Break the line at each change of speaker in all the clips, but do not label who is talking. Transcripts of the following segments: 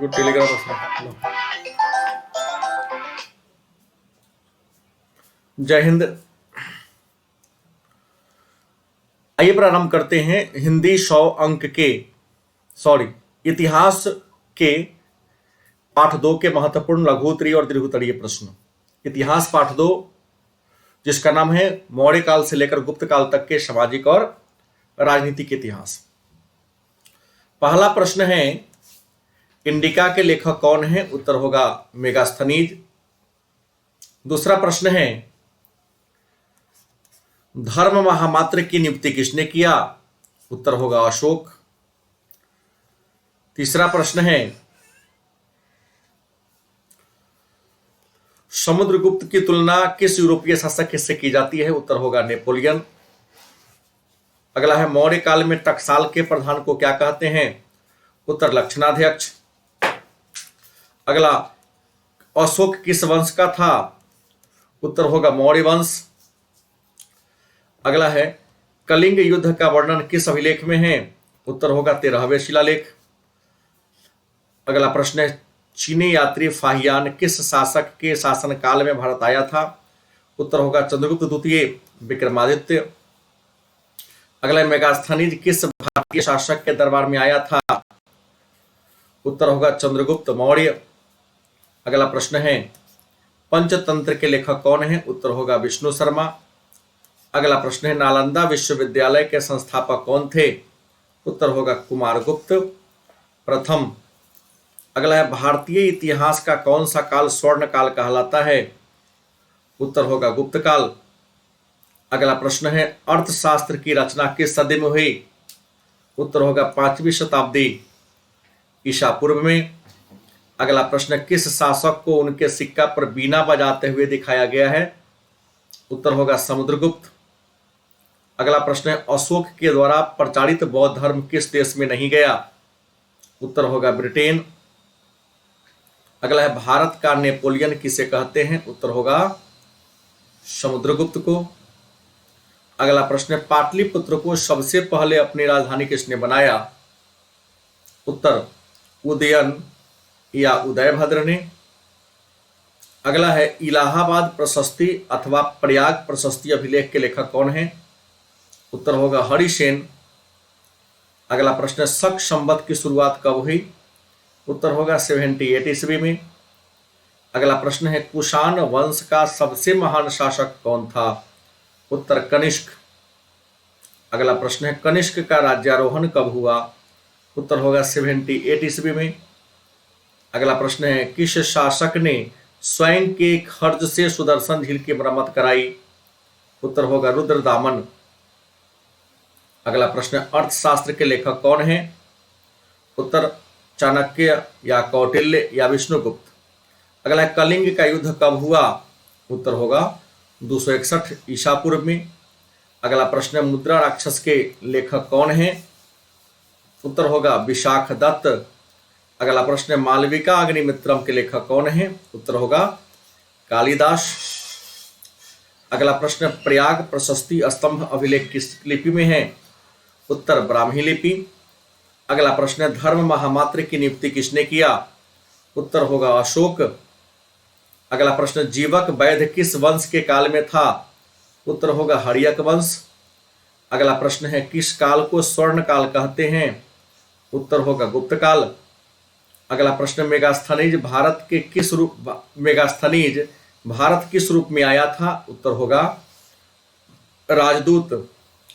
को टेलीग्राम पर। जय हिंद। आइए प्रारंभ करते हैं हिंदी 100 अंक के इतिहास के पाठ 2 के महत्वपूर्ण लघुत्तरीय और दीर्घोत्तरीय प्रश्न। इतिहास पाठ 2 जिसका नाम है मौर्य काल से लेकर गुप्त काल तक के सामाजिक और राजनीतिक इतिहास। पहला प्रश्न है, इंडिका के लेखक कौन है? उत्तर होगा मेगास्थनीज। दूसरा प्रश्न है, धर्म महामात्र की नियुक्ति किसने किया? उत्तर होगा अशोक। तीसरा प्रश्न है, समुद्रगुप्त की तुलना किस यूरोपीय शासक से की जाती है? उत्तर होगा नेपोलियन। अगला है, मौर्य काल में टकसाल के प्रधान को क्या कहते हैं? उत्तर लक्षणाध्यक्ष। अगला, अशोक किस वंश का था? उत्तर होगा मौर्य वंश। अगला है, कलिंग युद्ध का वर्णन किस अभिलेख में है? उत्तर होगा 13वें शिलालेख। अगला प्रश्न है, चीनी यात्री फाहियान किस शासक के शासनकाल में भारत आया था? उत्तर होगा चंद्रगुप्त द्वितीय विक्रमादित्य। अगला, मेगास्थनीज किस भारतीय शासक के दरबार में आया था? उत्तर होगा चंद्रगुप्त मौर्य। अगला प्रश्न है, पंचतंत्र के लेखक कौन है? उत्तर होगा विष्णु शर्मा। अगला प्रश्न है, नालंदा विश्वविद्यालय के संस्थापक कौन थे? उत्तर होगा कुमारगुप्त प्रथम। अगला है, भारतीय इतिहास का कौन सा काल स्वर्ण काल कहलाता है? उत्तर होगा गुप्त काल। अगला प्रश्न है, अर्थशास्त्र की रचना किस सदी में हुई? उत्तर होगा 5वीं शताब्दी ईसा पूर्व में। अगला प्रश्न, किस शासक को उनके सिक्का पर बीना बजाते हुए दिखाया गया है? उत्तर होगा समुद्रगुप्त। अगला प्रश्न है, अशोक के द्वारा प्रचारित बौद्ध धर्म किस देश में नहीं गया? उत्तर होगा ब्रिटेन। अगला है, भारत का नेपोलियन किसे कहते हैं? उत्तर होगा समुद्रगुप्त को। अगला प्रश्न है, पाटलिपुत्र को सबसे पहले अपनी राजधानी किसने बनाया? उत्तर उदयन या उदयभद्र ने। अगला है, इलाहाबाद प्रशस्ति अथवा प्रयाग प्रशस्ति अभिलेख के लेखक कौन है? उत्तर होगा हरिसेन। अगला प्रश्न है, शक संवत की शुरुआत कब हुई? उत्तर होगा 78 ईस्वी में। अगला प्रश्न है, कुषाण वंश का सबसे महान शासक कौन था? उत्तर कनिष्क। अगला प्रश्न है, कनिष्क का राज्यारोहण कब हुआ? उत्तर होगा 78 ईस्वी में। अगला प्रश्न है, किस शासक ने स्वयं के खर्च से सुदर्शन झील की मरम्मत कराई? उत्तर होगा रुद्रदामन। अगला प्रश्न, अर्थशास्त्र के लेखक कौन है? उत्तर चाणक्य या कौटिल्य या विष्णुगुप्त। अगला है, कलिंग का युद्ध कब हुआ? उत्तर होगा 261 ईसा पूर्व में। अगला प्रश्न, मुद्रा राक्षस के लेखक कौन है? उत्तर होगा विशाख दत्त। अगला प्रश्न, मालविका अग्निमित्रम के लेखक कौन है? उत्तर होगा कालिदास। अगला प्रश्न, प्रयाग प्रशस्ति स्तंभ अभिलेख किस लिपि में है? उत्तर ब्राह्मी लिपि। अगला प्रश्न, धर्म महामात्र की नियुक्ति किसने किया? उत्तर होगा अशोक। अगला प्रश्न, जीवक वैद्य किस वंश के काल में था? उत्तर होगा हर्यक वंश। अगला प्रश्न है, किस काल को स्वर्ण काल कहते हैं? उत्तर होगा गुप्त काल। अगला प्रश्न, मेगास्थनीज भारत किस रूप में आया था? उत्तर होगा राजदूत।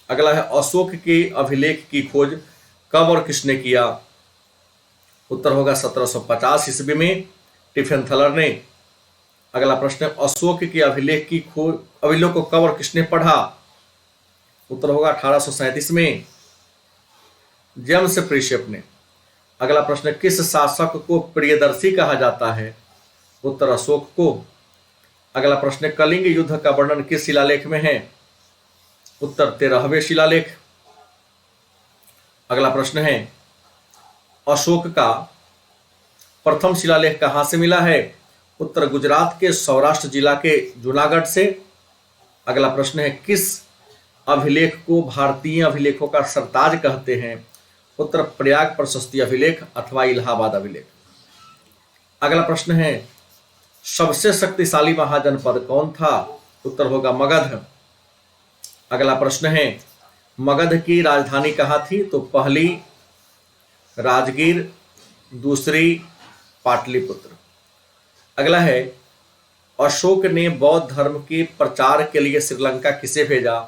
अगला है, अशोक के अभिलेख की खोज कब और किसने किया? उत्तर होगा 1750 ईस्वी में टिफेंथलर ने। अगला प्रश्न, अशोक के अभिलेख को कब और किसने पढ़ा? उत्तर होगा 1837 में जेम्स प्रिंसेप ने। अगला प्रश्न, किस शासक को प्रियदर्शी कहा जाता है? उत्तर अशोक को। अगला प्रश्न, कलिंग युद्ध का वर्णन किस शिलालेख में है? उत्तर 13वें शिलालेख। अगला प्रश्न है, अशोक का प्रथम शिलालेख कहां से मिला है? उत्तर गुजरात के सौराष्ट्र जिला के जूनागढ़ से। अगला प्रश्न है, किस अभिलेख को भारतीय अभिलेखों का सरताज कहते हैं? उत्तर प्रयाग प्रशस्ति अभिलेख अथवा इलाहाबाद अभिलेख। अगला प्रश्न है सबसे शक्तिशाली महाजनपद कौन था? उत्तर होगा मगध। अगला प्रश्न है मगध की राजधानी कहाँ थी? तो पहली राजगीर, दूसरी पाटलिपुत्र। अगला है अशोक ने बौद्ध धर्म के प्रचार के लिए श्रीलंका किसे भेजा?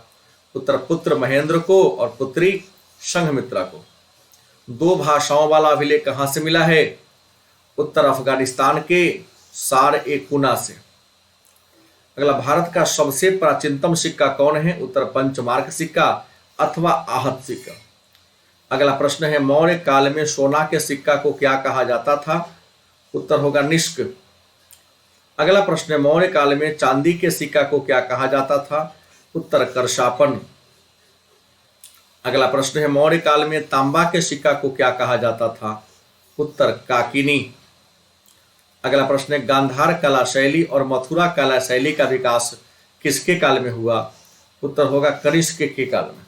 उत्तर पुत्र महेंद्र को और पुत्री संघमित्रा को। दो भाषाओं वाला अभिलेख कहां से मिला है? उत्तर अफगानिस्तान के सार ए कुना से। अगला भारत का सबसे प्राचीनतम सिक्का कौन है? उत्तर पंचमार्क सिक्का अथवा आहत सिक्का। अगला प्रश्न है मौर्य काल में सोना के सिक्का को क्या कहा जाता था? उत्तर होगा निष्क। अगला प्रश्न है मौर्य काल में चांदी के सिक्का को क्या कहा जाता था? उत्तर करशापन। अगला प्रश्न है मौर्य काल में तांबा के सिक्का को क्या कहा जाता था? उत्तर काकिनी। अगला प्रश्न है गांधार कला शैली और मथुरा कला शैली का विकास किसके काल में हुआ? उत्तर होगा कनिष्क के काल में।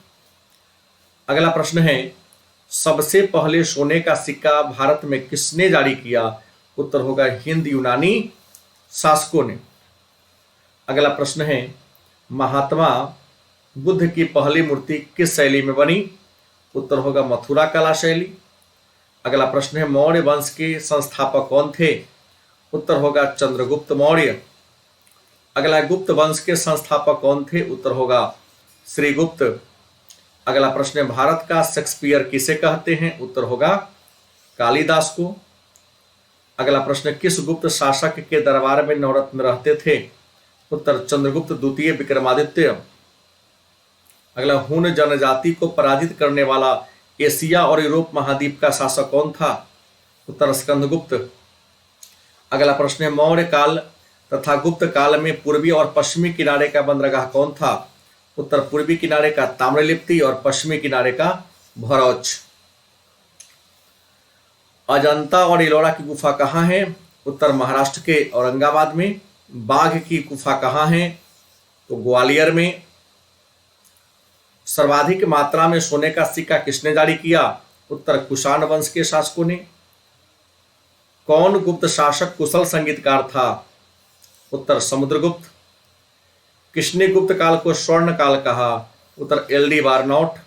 अगला प्रश्न है सबसे पहले सोने का सिक्का भारत में किसने जारी किया? उत्तर होगा हिंद यूनानी शासकों ने। अगला प्रश्न है महात्मा बुद्ध की पहली मूर्ति किस शैली में बनी? उत्तर होगा मथुरा कला शैली। अगला प्रश्न है मौर्य वंश के संस्थापक कौन थे? उत्तर होगा चंद्रगुप्त मौर्य। अगला गुप्त वंश के संस्थापक कौन थे? उत्तर होगा श्रीगुप्त। अगला प्रश्न है भारत का शेक्सपियर किसे कहते हैं? उत्तर होगा कालिदास को। अगला प्रश्न किस गुप्त शासक के दरबार में नवरत्न रहते थे? उत्तर चंद्रगुप्त द्वितीय विक्रमादित्य। अगला हुन जनजाति को पराजित करने वाला एशिया और यूरोप महाद्वीप का शासक कौन था? उत्तर स्कंदगुप्त। अगला प्रश्न है मौर्य काल तथा गुप्त काल में पूर्वी और पश्चिमी किनारे का बंदरगाह कौन था? उत्तर पूर्वी किनारे का ताम्रलिप्ति और पश्चिमी किनारे का भरौच। अजंता और इलोरा की गुफा कहाँ है? उत्तर महाराष्ट्र के औरंगाबाद में। बाघ की गुफा कहाँ है? तो ग्वालियर में। सर्वाधिक मात्रा में सोने का सिक्का किसने जारी किया? उत्तर कुषाण वंश के शासकों ने। कौन गुप्त शासक कुशल संगीतकार था? उत्तर समुद्रगुप्त। किसने गुप्त काल को स्वर्ण काल कहा? उत्तर एल.डी. बार्नॉट।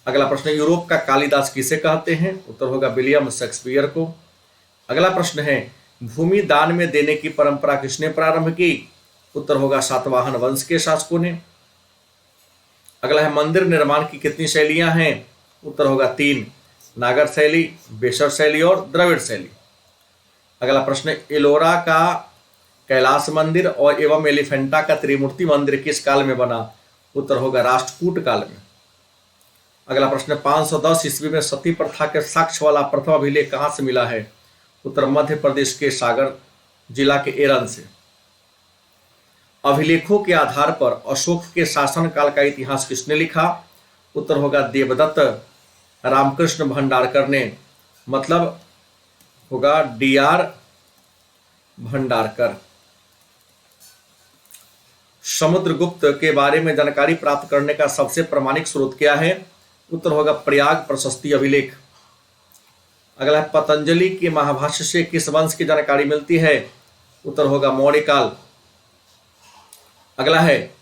अगला प्रश्न यूरोप का कालिदास किसे कहते हैं? उत्तर होगा विलियम शेक्सपियर को। अगला प्रश्न है भूमि दान में देने की परंपरा किसने प्रारंभ की? उत्तर होगा सातवाहन वंश के शासकों ने। अगला है मंदिर निर्माण की कितनी शैलियां हैं? उत्तर होगा 3, नागर शैली, बेसर शैली और द्रविड़ शैली। अगला प्रश्न एलोरा का कैलाश मंदिर और एवं एलिफेंटा का त्रिमूर्ति मंदिर किस काल में बना? उत्तर होगा राष्ट्रकूट काल में। अगला प्रश्न 510 ईस्वी में सती प्रथा के साक्ष्य वाला प्रथम अभिलेख कहां से मिला है? उत्तर मध्य प्रदेश के सागर जिला के एरन से। अभिलेखों के आधार पर अशोक के शासन काल का इतिहास किसने लिखा? उत्तर होगा देवदत्त रामकृष्ण भंडारकर ने, मतलब होगा डी.आर. भंडारकर। समुद्रगुप्त के बारे में जानकारी प्राप्त करने का सबसे प्रामाणिक स्रोत क्या है? उत्तर होगा प्रयाग प्रशस्ति अभिलेख। अगला है पतंजलि के महाभाष्य से किस वंश की जानकारी मिलती है? उत्तर होगा मौर्य काल। अगला है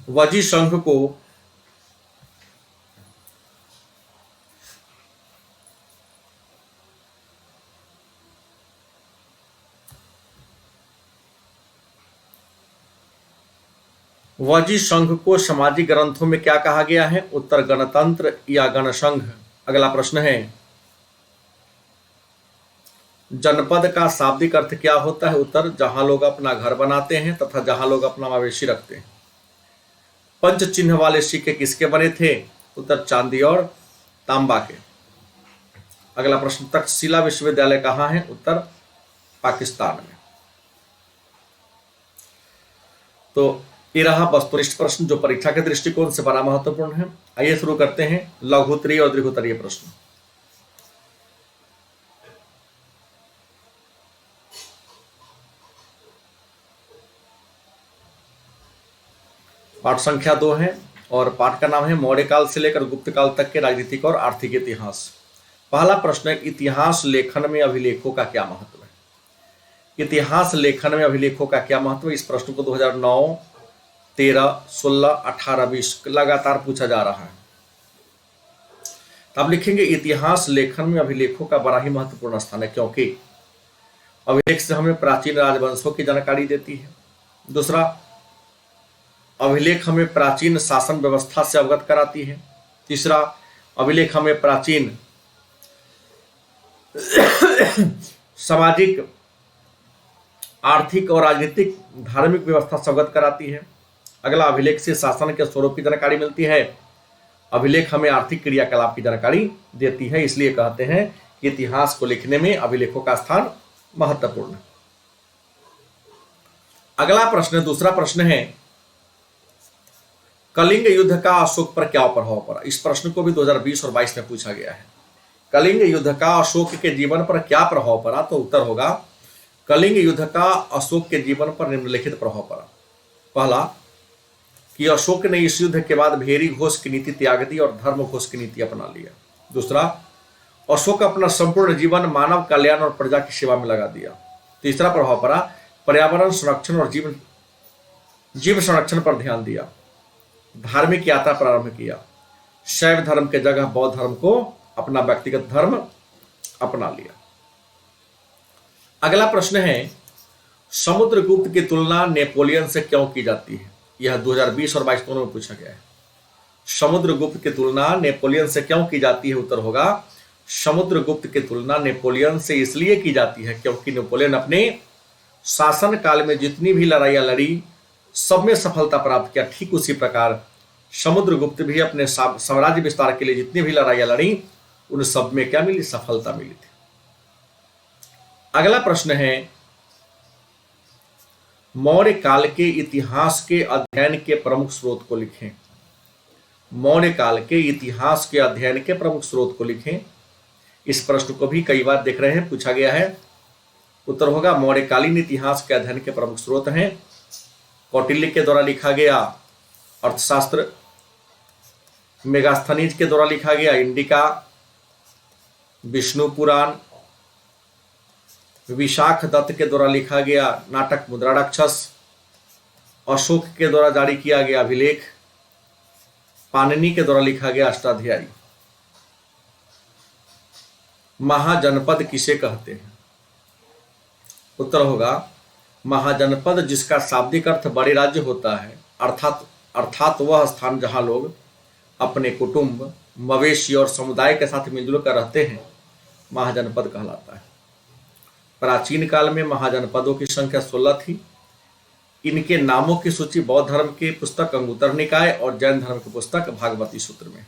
वजी संघ को वजी संघ को सामाजिक ग्रंथों में क्या कहा गया है? उत्तर गणतंत्र या गणसंघ। अगला प्रश्न है जनपद का शाब्दिक अर्थ क्या होता है? उत्तर जहां लोग अपना घर बनाते हैं तथा जहां लोग अपना मवेशी रखते हैं। पंच चिन्ह वाले सिक्के किसके बने थे? उत्तर चांदी और तांबा के। अगला प्रश्न तक्षशिला विश्वविद्यालय कहाँ है? उत्तर पाकिस्तान में। तो ये रहा वस्तुनिष्ठ प्रश्न जो परीक्षा के दृष्टिकोण से बड़ा महत्वपूर्ण है। आइए शुरू करते हैं लघुत्तरीय और दीर्घोत्तरीय प्रश्न। पाठ संख्या 2 है और पाठ का नाम है मौर्य काल से लेकर गुप्त काल तक के राजनीतिक और आर्थिक इतिहास। पहला प्रश्न है, इतिहास लेखन में अभिलेखों का क्या महत्व है? इतिहास लेखन में अभिलेखों का क्या महत्व है? इस प्रश्न को 2009, 13, 16, 18, 20 लगातार पूछा जा रहा है। तो आप लिखेंगे इतिहास लेखन में अभिलेखों का बड़ा ही महत्वपूर्ण स्थान है, क्योंकि अभिलेख से हमें प्राचीन राजवंशों की जानकारी देती है। दूसरा, अभिलेख हमें प्राचीन शासन व्यवस्था से अवगत कराती है। तीसरा, अभिलेख हमें प्राचीन सामाजिक, आर्थिक और राजनीतिक धार्मिक व्यवस्था से अवगत कराती है। अगला, अभिलेख से शासन के स्वरूप की जानकारी मिलती है। अभिलेख हमें आर्थिक क्रियाकलाप की जानकारी देती है। इसलिए कहते हैं कि इतिहास को लिखने में अभिलेखों का स्थान महत्वपूर्ण है। अगला प्रश्न, दूसरा प्रश्न है, कलिंग युद्ध का अशोक पर क्या प्रभाव पड़ा? इस प्रश्न को भी 2020 और 22 में पूछा गया है। कलिंग युद्ध का अशोक के जीवन पर क्या प्रभाव पड़ा? तो उत्तर होगा, कलिंग युद्ध का अशोक के जीवन पर निम्नलिखित प्रभाव पड़ा। पहला, कि अशोक ने इस युद्ध के बाद भेरी घोष की नीति त्याग दी और धर्म घोष की नीति अपना लिया। दूसरा, अशोक अपना संपूर्ण जीवन मानव कल्याण और प्रजा की सेवा में लगा दिया। तीसरा प्रभाव पड़ा, पर्यावरण संरक्षण और जीव संरक्षण पर ध्यान दिया। धार्मिक यात्रा प्रारंभ किया। शैव धर्म के जगह बौद्ध धर्म को अपना व्यक्तिगत धर्म अपना लिया। अगला प्रश्न है, समुद्रगुप्त की तुलना नेपोलियन से क्यों की जाती है? यह 2020 और 22 दोनों में पूछा गया है। समुद्रगुप्त की तुलना नेपोलियन से क्यों की जाती है? उत्तर होगा, समुद्रगुप्त की तुलना नेपोलियन से इसलिए की जाती है क्योंकि नेपोलियन अपने शासन काल में जितनी भी लड़ाइयां लड़ी सब में सफलता प्राप्त किया। ठीक उसी प्रकार समुद्रगुप्त भी अपने साम्राज्य विस्तार के लिए जितनी भी लड़ाइयां लड़ी उन सब में क्या मिली? सफलता मिली थी। अगला प्रश्न है, मौर्य काल के इतिहास के अध्ययन के प्रमुख स्रोत को लिखें। मौर्य काल के इतिहास के अध्ययन के प्रमुख स्रोत को लिखें। इस प्रश्न को भी कई बार देख रहे हैं, पूछा गया है। उत्तर होगा, मौर्यकालीन इतिहास के अध्ययन के प्रमुख स्रोत हैं कौटिल्य के द्वारा लिखा गया अर्थशास्त्र, मेगास्थनीज के द्वारा लिखा गया इंडिका, विष्णु पुराण, विशाख दत्त के द्वारा लिखा गया नाटक मुद्राराक्षस, अशोक के द्वारा जारी किया गया अभिलेख, पाणिनि के द्वारा लिखा गया अष्टाध्यायी। महाजनपद किसे कहते हैं? उत्तर होगा, महाजनपद जिसका शाब्दिक अर्थ बड़े राज्य होता है, अर्थात वह स्थान जहां लोग अपने कुटुंब, मवेशी और समुदाय के साथ मिलजुल कर रहते हैं, महाजनपद कहलाता है। प्राचीन काल में महाजनपदों की संख्या 16 थी। इनके नामों की सूची बौद्ध धर्म की पुस्तक अंगुत्तर निकाय और जैन धर्म की पुस्तक भागवती सूत्र में।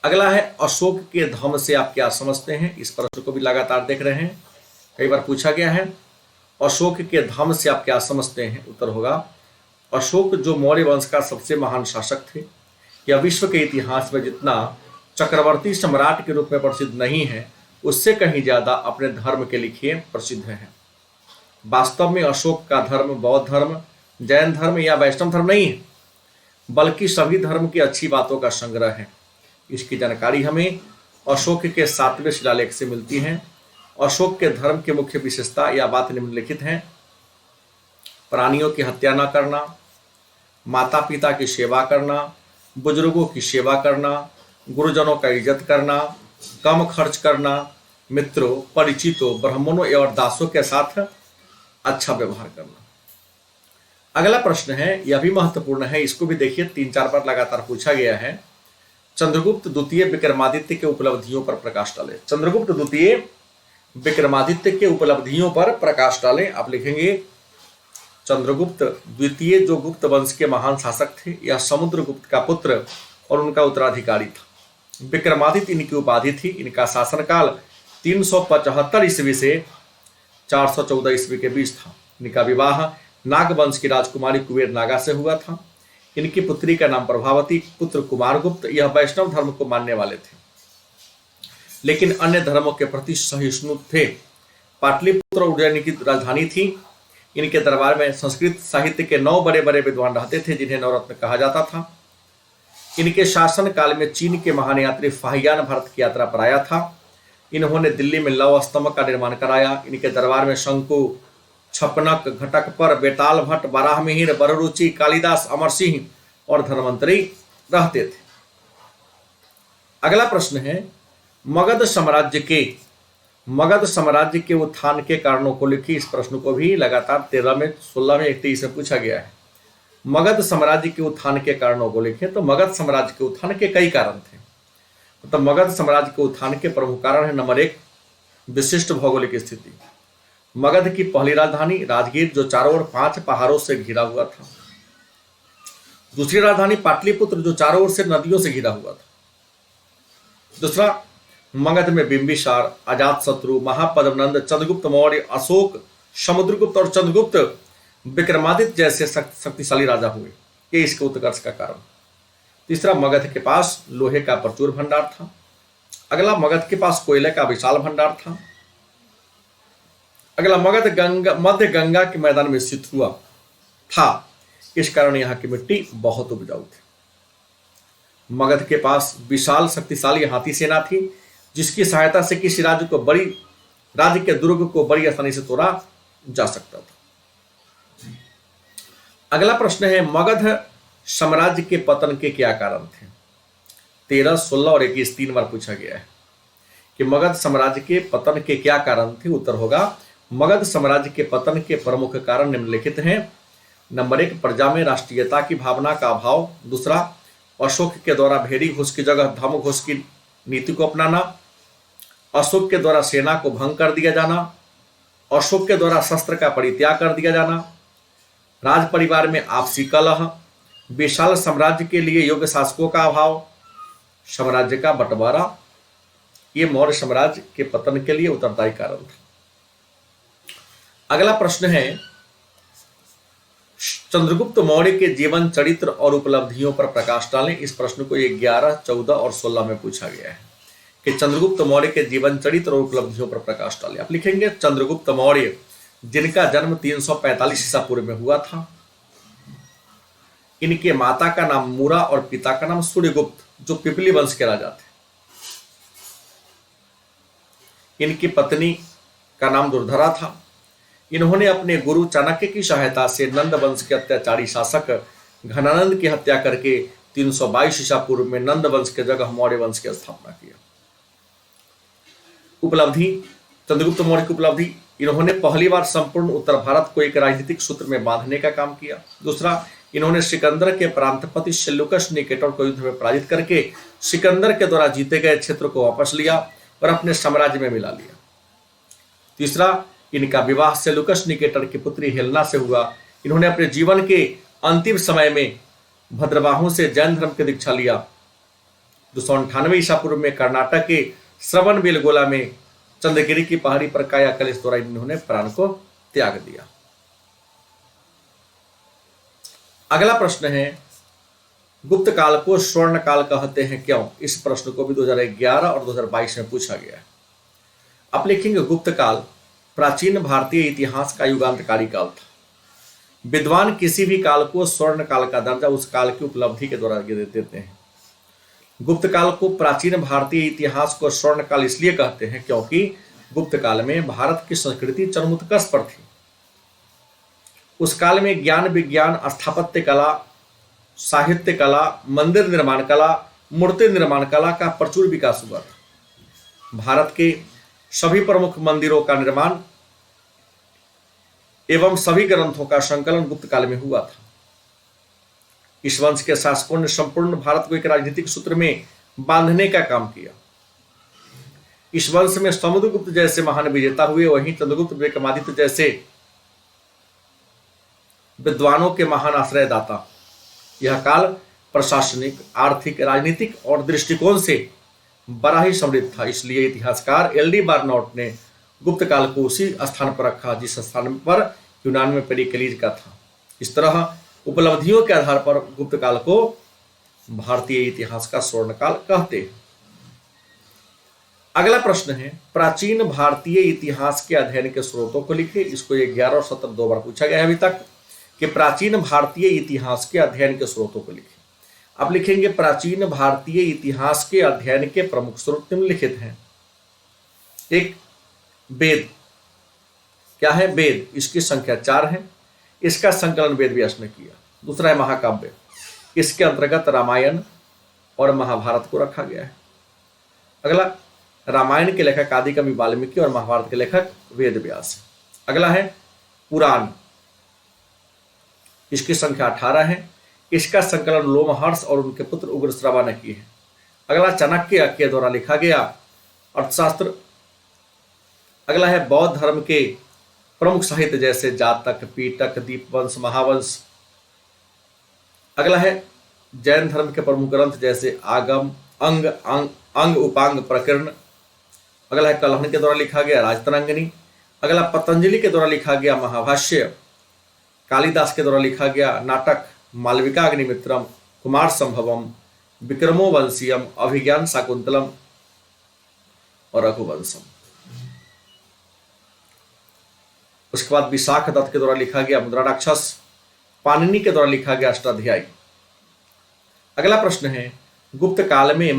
अगला है, अशोक के धम्म से आप क्या समझते हैं? इस प्रश्न को भी लगातार देख रहे हैं, कई बार पूछा गया है। अशोक के धम्म से आप क्या समझते हैं? उत्तर होगा, अशोक जो मौर्य वंश का सबसे महान शासक थे, यह विश्व के इतिहास में जितना चक्रवर्ती सम्राट के रूप में प्रसिद्ध नहीं है उससे कहीं ज्यादा अपने धर्म के लिए प्रसिद्ध है। वास्तव में अशोक का धर्म बौद्ध धर्म, जैन धर्म या वैष्णव धर्म नहीं है, बल्कि सभी धर्म की अच्छी बातों का संग्रह है। इसकी जानकारी हमें अशोक के 7वें शिलालेख से मिलती है। अशोक के धर्म की मुख्य विशेषता या बात निम्नलिखित है: प्राणियों की हत्या न करना, माता पिता की सेवा करना, बुजुर्गों की सेवा करना, गुरुजनों का इज्जत करना, कम खर्च करना, मित्रों, परिचितों, ब्राह्मणों और दासों के साथ अच्छा व्यवहार करना। अगला प्रश्न है, यह भी महत्वपूर्ण है, इसको भी देखिए, 3-4 बार लगातार पूछा गया है। चंद्रगुप्त द्वितीय विक्रमादित्य के उपलब्धियों पर प्रकाश डालें। चंद्रगुप्त द्वितीय विक्रमादित्य के उपलब्धियों पर प्रकाश डालें। आप लिखेंगे, चंद्रगुप्त द्वितीय जो गुप्त वंश के महान शासक थे, यह समुद्रगुप्त का पुत्र और उनका उत्तराधिकारी था। विक्रमादित्य इनकी उपाधि थी। इनका शासनकाल 375 ईस्वी से 414 ईस्वी के बीच था। इनका विवाह नाग वंश की राजकुमारी कुबेर नागा से हुआ था। इनकी पुत्री का नाम प्रभावती, पुत्र कुमारगुप्त। यह वैष्णव धर्म को मानने वाले थे, लेकिन अन्य धर्मों के प्रति सहिष्णु थे। पाटलिपुत्र उज्जैन की राजधानी थी। इनके दरबार में संस्कृत साहित्य के 9 बड़े बड़े विद्वान रहते थे, जिन्हें नवरत्न कहा जाता था। इनके शासन काल में चीन के महान यात्री फाहियान भारत की यात्रा पर आया था। इन्होंने दिल्ली में लौह स्तंभ का निर्माण कराया। इनके दरबार में शंकु, छपनक, घटकपर, बेताल भट्ट, बाराहमिहिर, बररुचि, कालिदास, अमर सिंह और धन्वंतरी रहते थे। अगला प्रश्न है, मगध साम्राज्य के उत्थान के कारणों को लिखिए। इस प्रश्न को भी लगातार 13 में, 16 में, 23 में पूछा गया है। मगध साम्राज्य के उत्थान के कारणों को लिखें। तो मगध साम्राज्य के उत्थान के कई कारण थे। तो मगध साम्राज्य के उत्थान के प्रमुख कारण है, नंबर 1, विशिष्ट भौगोलिक स्थिति। मगध की पहली राजधानी राजगीर, जो चारों ओर 5 पहाड़ों से घिरा हुआ था। दूसरी राजधानी पाटलिपुत्र, जो चारों ओर से नदियों से घिरा हुआ था। दूसरा, मगध में बिंबिसार, अजातशत्रु, महापद्मनंद, चंद्रगुप्त मौर्य, अशोक, समुद्रगुप्त और चंद्रगुप्त विक्रमादित्य जैसे शक्तिशाली राजा हुए। ये इसके उत्कर्ष का कारण। तीसरा, मगध के पास लोहे का प्रचुर भंडार था। अगला, मगध के पास कोयले का विशाल भंडार था। अगला, मगध मध्य गंगा के मैदान में स्थित हुआ था, इस कारण यहाँ की मिट्टी बहुत उपजाऊ थी। मगध के पास विशाल शक्तिशाली हाथी सेना थी, जिसकी सहायता से किसी राज्य के दुर्ग को बड़ी आसानी से तोड़ा जा सकता था। अगला प्रश्न है, मगध साम्राज्य के पतन के क्या कारण थे? 13, 16 और 21 3 बार पूछा गया है कि मगध साम्राज्य के पतन के क्या कारण थे। उत्तर होगा, मगध साम्राज्य के पतन के प्रमुख कारण निम्नलिखित हैं। नंबर 1, प्रजा में राष्ट्रीयता की भावना का अभाव। दूसरा, अशोक के द्वारा भेड़ी घुस की जगह धर्म घुस की नीति को अपनाना। अशोक के द्वारा सेना को भंग कर दिया जाना। अशोक के द्वारा शस्त्र का परित्याग कर दिया जाना। राज परिवार में आपसी कलह। विशाल साम्राज्य के लिए योग्य शासकों का अभाव। साम्राज्य का बंटवारा। ये मौर्य साम्राज्य के पतन के लिए उत्तरदायी कारण था। अगला प्रश्न है, चंद्रगुप्त मौर्य के जीवन, चरित्र और उपलब्धियों पर प्रकाश डालें। इस प्रश्न को 11, 14 और 16 में पूछा गया है कि चंद्रगुप्त मौर्य के जीवन, चरित्र और उपलब्धियों पर प्रकाश डालें। आप लिखेंगे, चंद्रगुप्त मौर्य, जिनका जन्म 345 ईसा पूर्व में हुआ था। इनके माता का नाम मूरा और पिता का नाम सूर्यगुप्त, जो पिपली वंश के राजा थे। इनकी पत्नी का नाम दुर्धरा था। इन्होंने अपने गुरु चाणक्य की सहायता से नंद वंश के अत्याचारी शासक घनानंद की हत्या करके 322 ईसा पूर्व में नंद वंश के जगह मौर्य वंश की स्थापना किया। उपलब्धि, चंद्रगुप्त मौर्य की उपलब्धि, इन्होंने पहली बार संपूर्ण उत्तर भारत को एक राजनीतिक सूत्र में बांधने का काम किया। दूसरा, इन्होंने सिकंदर के प्रांतपति सेल्यूकस निकेटर को युद्ध में पराजित करके सिकंदर के द्वारा जीते गए क्षेत्र को वापस लिया और अपने साम्राज्य में मिला लिया। तीसरा, इनका विवाह सेल्यूकस निकेटर की पुत्री हेलेना से हुआ। इन्होंने अपने जीवन के अंतिम समय में भद्रवाहों से जैन धर्म की दीक्षा लिया। 298 ईसा पूर्व में कर्नाटक के श्रवणबेलगोला में चंद्रगिरी की पहाड़ी पर काया कलेश द्वारा इन्होंने प्राण को त्याग दिया। अगला प्रश्न है, गुप्त काल को स्वर्ण काल कहते हैं क्यों? इस प्रश्न को भी 2011 और 2022 में पूछा गया है। आप लिखेंगे, गुप्त काल प्राचीन भारतीय इतिहास का युगांतकारी काल था। विद्वान किसी भी काल को स्वर्ण काल का दर्जा उस काल की उपलब्धि के द्वारा देते हैं। गुप्त काल को प्राचीन भारतीय इतिहास को स्वर्ण काल इसलिए कहते हैं क्योंकि गुप्त काल में भारत की संस्कृति चरमोत्कर्ष पर थी। उस काल में ज्ञान विज्ञान, स्थापत्य कला, साहित्य कला, मंदिर निर्माण कला, मूर्ति निर्माण कला का प्रचुर विकास हुआ था। भारत के सभी प्रमुख मंदिरों का निर्माण एवं सभी ग्रंथों का संकलन गुप्त काल में हुआ था। इस वंश के शासकों ने संपूर्ण भारत को एक राजनीतिक सूत्र में बांधने का काम किया। इस वंश में समुद्रगुप्त जैसे महान विजेता हुए, वहीं चंद्रगुप्त विक्रमादित्य जैसे विद्वानों के महान आश्रयदाता। यह काल प्रशासनिक, आर्थिक, राजनीतिक और दृष्टिकोण से बड़ा ही समृद्ध था। इसलिए इतिहासकार एल.डी. बार्नौट ने गुप्त काल को उसी स्थान पर रखा जिस स्थान पर यूनान में पेरिक्लीज का था। इस तरह उपलब्धियों के आधार पर गुप्त काल को भारतीय इतिहास का स्वर्ण काल कहते हैं। अगला प्रश्न है, प्राचीन भारतीय इतिहास के अध्ययन के स्रोतों को लिखिए। इसको 11 और 17 दो बार पूछा गया है अभी तक कि प्राचीन भारतीय इतिहास के अध्ययन के स्रोतों को लिखिए। आप लिखेंगे प्राचीन भारतीय इतिहास के अध्ययन के प्रमुख स्रोत निम्नलिखित हैं। एक, वेद। क्या है? वेद। इसकी संख्या 4 है। इसका संकलन वेद व्यास ने किया। दूसरा है महाकाव्य। इसके अंतर्गत रामायण और महाभारत को रखा गया है। अगला, रामायण के लेखक आदिकवि वाल्मीकि और महाभारत के लेखक वेद व्यास। अगला है पुराण। इसकी संख्या 18 है। इसका संकलन लोमहर्ष और उनके पुत्र उग्रश्रवा ने की है। अगला, चाणक्य के द्वारा लिखा गया अर्थशास्त्र। अगला है बौद्ध धर्म के प्रमुख साहित्य जैसे जातक, पीटक, दीपवंश, महावंश। अगला है जैन धर्म के प्रमुख ग्रंथ जैसे आगम, अंग उपांग प्रकरण। अगला है कलहन के द्वारा लिखा गया राजतरंगिणी। अगला, पतंजलि के द्वारा लिखा गया महाभाष्य। कालिदास के द्वारा लिखा गया नाटक मालविका अग्निमित्रम, कुमार संभवम, विक्रमोवंशियम, अभिज्ञान शाकुंतलम और रघुवंशम। उसके बाद विशाख दत्त के द्वारा लिखा गया मुद्राराक्षस। पाणिनि के द्वारा लिखा गया अष्टाध्यायी। अगला प्रश्न है गुप्त काल में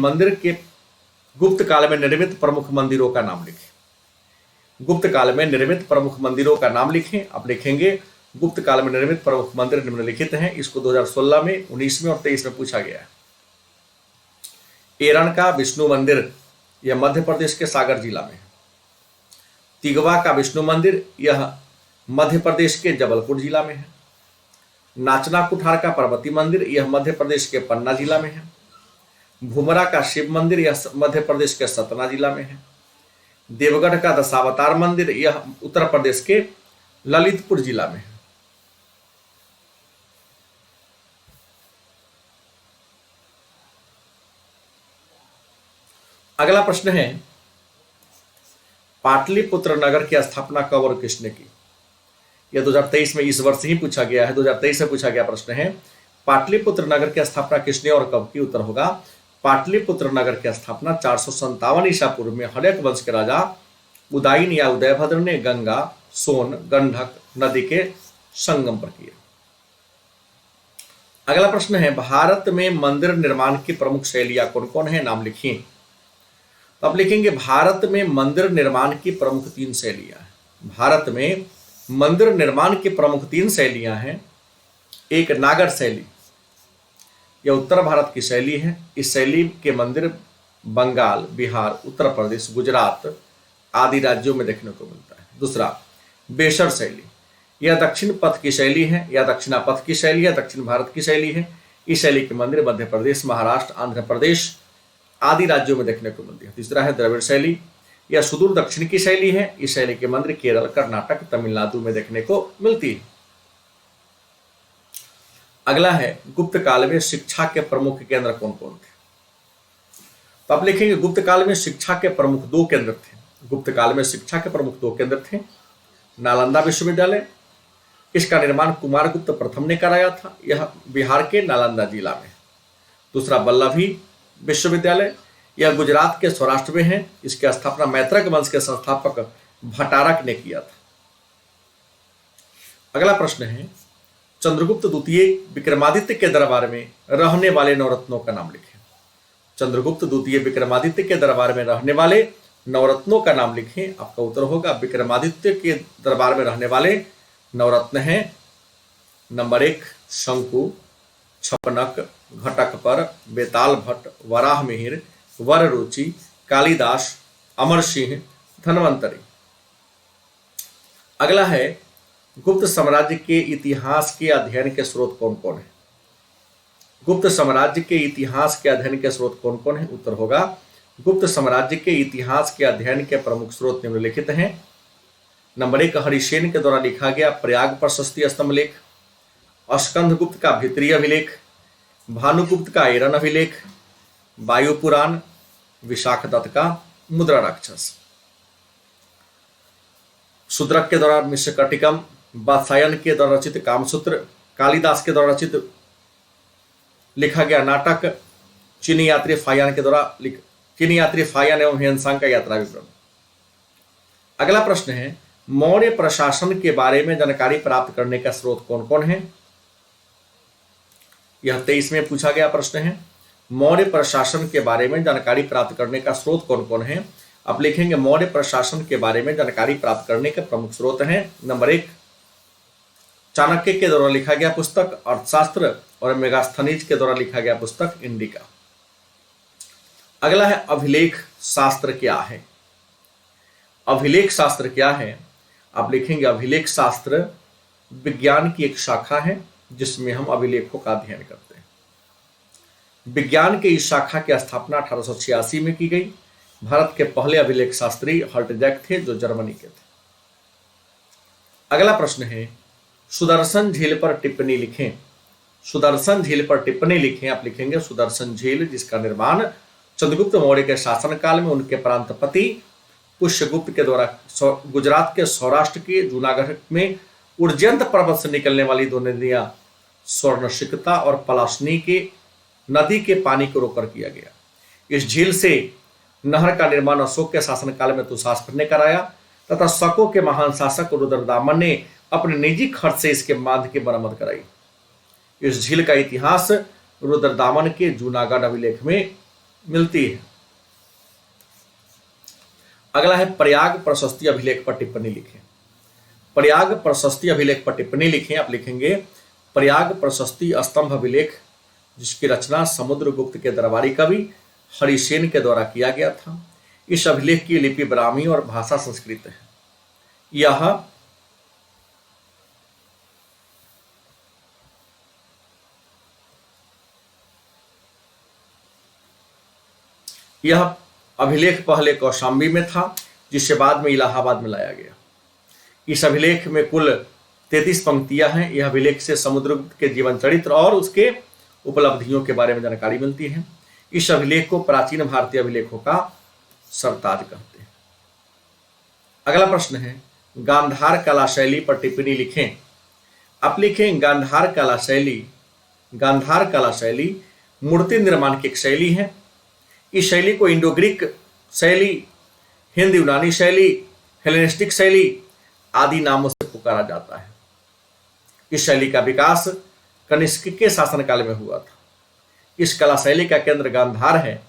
निर्मित प्रमुख मंदिरों का नाम लिखें। गुप्त काल में निर्मित प्रमुख मंदिरों का नाम लिखें। आप लिखेंगे गुप्त काल में निर्मित प्रमुख मंदिर निम्नलिखित हैं। इसको 2016 में, 19 में और 23 में पूछा गया है। एरन का विष्णु मंदिर, यह मध्य प्रदेश के सागर जिला में है। तिगवा का विष्णु मंदिर, यह मध्य प्रदेश के जबलपुर जिला में है। नाचना कुठार का पार्वती मंदिर, यह मध्य प्रदेश के पन्ना जिला में है। भूमरा का शिव मंदिर, यह मध्य प्रदेश के सतना जिला में है। देवगढ़ का दशावतार मंदिर, यह उत्तर प्रदेश के ललितपुर जिला में है। अगला प्रश्न है पाटलिपुत्र नगर की स्थापना कब और किसने की? यह 2023 में, इस वर्ष ही पूछा गया है। 2023 में पूछा गया प्रश्न है पाटलिपुत्र नगर की स्थापना किसने और कब की? उत्तर होगा पाटलिपुत्र नगर की स्थापना 457 ईसा पूर्व में हड़यक वंश के राजा उदयन या उदयभद्र ने गंगा, सोन, गंडक नदी के संगम पर किया। अगला प्रश्न है भारत में मंदिर निर्माण की प्रमुख शैलियां कौन कौन है? नाम लिखिए। तो आप लिखेंगे भारत में मंदिर निर्माण की प्रमुख 3 शैलियां हैं। भारत में मंदिर निर्माण की प्रमुख 3 शैलियां हैं। एक, नागर शैली, यह उत्तर भारत की शैली है। इस शैली के मंदिर बंगाल, बिहार, उत्तर प्रदेश, गुजरात आदि राज्यों में देखने को मिलता है। दूसरा, बेसर शैली, यह दक्षिण पथ की शैली है या दक्षिणापथ की शैली है, दक्षिण भारत की शैली है। इस शैली के मंदिर मध्य प्रदेश, महाराष्ट्र, आंध्र प्रदेश आदि राज्यों में देखने को मिलती है। तीसरा है द्रविड़ शैली, यह सुदूर दक्षिण की शैली है। इस शैली के मंदिर केरल, कर्नाटक, तमिलनाडु में देखने को मिलती है। अगला है गुप्त काल में शिक्षा के प्रमुख केंद्र कौन कौन थे? तो आप लिखेंगे गुप्त काल में शिक्षा के प्रमुख 2 केंद्र थे। गुप्त काल में शिक्षा के प्रमुख 2 केंद्र थे। नालंदा विश्वविद्यालय, इसका निर्माण कुमारगुप्त प्रथम ने कराया था, यह बिहार के नालंदा जिला में। दूसरा, वल्लभी विश्वविद्यालय, यह गुजरात के सौराष्ट्र में है। इसकी स्थापना मैत्रक वंश के संस्थापक भट्टारक ने किया था। अगला प्रश्न है चंद्रगुप्त द्वितीय विक्रमादित्य के दरबार में रहने वाले नवरत्नों का नाम लिखें। चंद्रगुप्त द्वितीय विक्रमादित्य के दरबार में रहने वाले नवरत्नों का नाम लिखें। आपका उत्तर होगा विक्रमादित्य के दरबार में रहने वाले नवरत्न हैं। नंबर 1, शंकु, छपनक, घटकपर, बेताल भट्ट, वराह मिहिर, वर रुचि, कालिदास, अमर सिंह, धन्वंतरी। अगला है गुप्त साम्राज्य के इतिहास के अध्ययन के स्रोत कौन कौन है? गुप्त साम्राज्य के इतिहास के अध्ययन के स्रोत कौन कौन है? उत्तर होगा गुप्त साम्राज्य के इतिहास के अध्ययन के प्रमुख स्रोत निम्नलिखित हैं। नंबर 1, हरिसेन के द्वारा लिखा गया प्रयाग प्रशस्ति स्तंभ लेख, स्कंद गुप्त का भित्रीय अभिलेख, भानुगुप्त का एरन अभिलेख, वायु पुराण, विशाख दत्त का मुद्रा राक्षस। शूद्रक के द्वारा मिश्रकटिकम, वात्सायन के द्वारा रचित कामसूत्र, कालिदास के द्वारा रचित लिखा गया नाटक, चीनी यात्री फायान एवं ह्वेनसांग का यात्रा विवरण। अगला प्रश्न है मौर्य प्रशासन के बारे में जानकारी प्राप्त करने का स्रोत कौन कौन है? यह 23 में पूछा गया प्रश्न है। मौर्य प्रशासन के बारे में जानकारी प्राप्त करने का स्रोत कौन कौन है? आप लिखेंगे मौर्य प्रशासन के बारे में जानकारी प्राप्त करने के प्रमुख स्रोत हैं। नंबर 1, चाणक्य के द्वारा लिखा गया पुस्तक अर्थशास्त्र और मेगास्थनीज के द्वारा लिखा गया पुस्तक इंडिका। अगला है अभिलेख शास्त्र क्या है? अभिलेख शास्त्र क्या है? आप लिखेंगे अभिलेख शास्त्र विज्ञान की एक शाखा है जिसमें हम अभिलेखों का अध्ययन करते हैं। विज्ञान के इस शाखा की स्थापना 1886 में की गई। भारत के पहले अभिलेख शास्त्री हर्टजैक थे जो जर्मनी के थे। अगला प्रश्न है सुदर्शन झील पर टिप्पणी लिखें। सुदर्शन झील पर टिप्पणी लिखें। आप लिखेंगे सुदर्शन झील जिसका निर्माण चंद्रगुप्त मौर्य के शासनकाल में उनके प्रांतपति पुष्यगुप्त के द्वारा गुजरात के सौराष्ट्र के जूनागढ़ में उर्जयंत पर्वत से निकलने वाली दो नदियां स्वर्णसिकता और पलाशनी के नदी के पानी को रोककर किया गया। इस झील से नहर का निर्माण अशोक के शासनकाल में तुषास्त्र ने कराया तथा शकों के महान शासक रुद्रदामन ने अपने निजी खर्च से इसके बांध की मरम्मत कराई। इस झील का इतिहास रुद्रदामन के जूनागढ़ अभिलेख में मिलती है। अगला है प्रयाग प्रशस्ति अभिलेख पर टिप्पणी लिखें। प्रयाग प्रशस्ति अभिलेख पर टिप्पणी लिखें। आप लिखेंगे प्रयाग प्रशस्ति स्तंभ अभिलेख जिसकी रचना समुद्रगुप्त के दरबारी कवि हरिसेन के द्वारा किया गया था। इस अभिलेख की लिपि ब्राह्मी और भाषा संस्कृत है। यह अभिलेख पहले कौशाम्बी में था जिसे बाद में इलाहाबाद में लाया गया। इस अभिलेख में कुल 33 पंक्तियां हैं। यह अभिलेख से समुद्रगुप्त के जीवन चरित्र और उसके उपलब्धियों के बारे में जानकारी मिलती है। इस अभिलेख को प्राचीन भारतीय अभिलेखों का सरताज कहते हैं। अगला प्रश्न है गांधार कला शैली पर टिप्पणी लिखें। आप लिखें गांधार कला शैली। गांधार कला शैली मूर्ति निर्माण की एक शैली है। इस शैली को इंडो ग्रीक शैली, हिंद यूनानी शैली, हेलेनिस्टिक शैली आदि नामों से पुकारा जाता है। इस शैली का विकास कनिष्क के शासनकाल में हुआ था। इस कला शैली का केंद्र गांधार है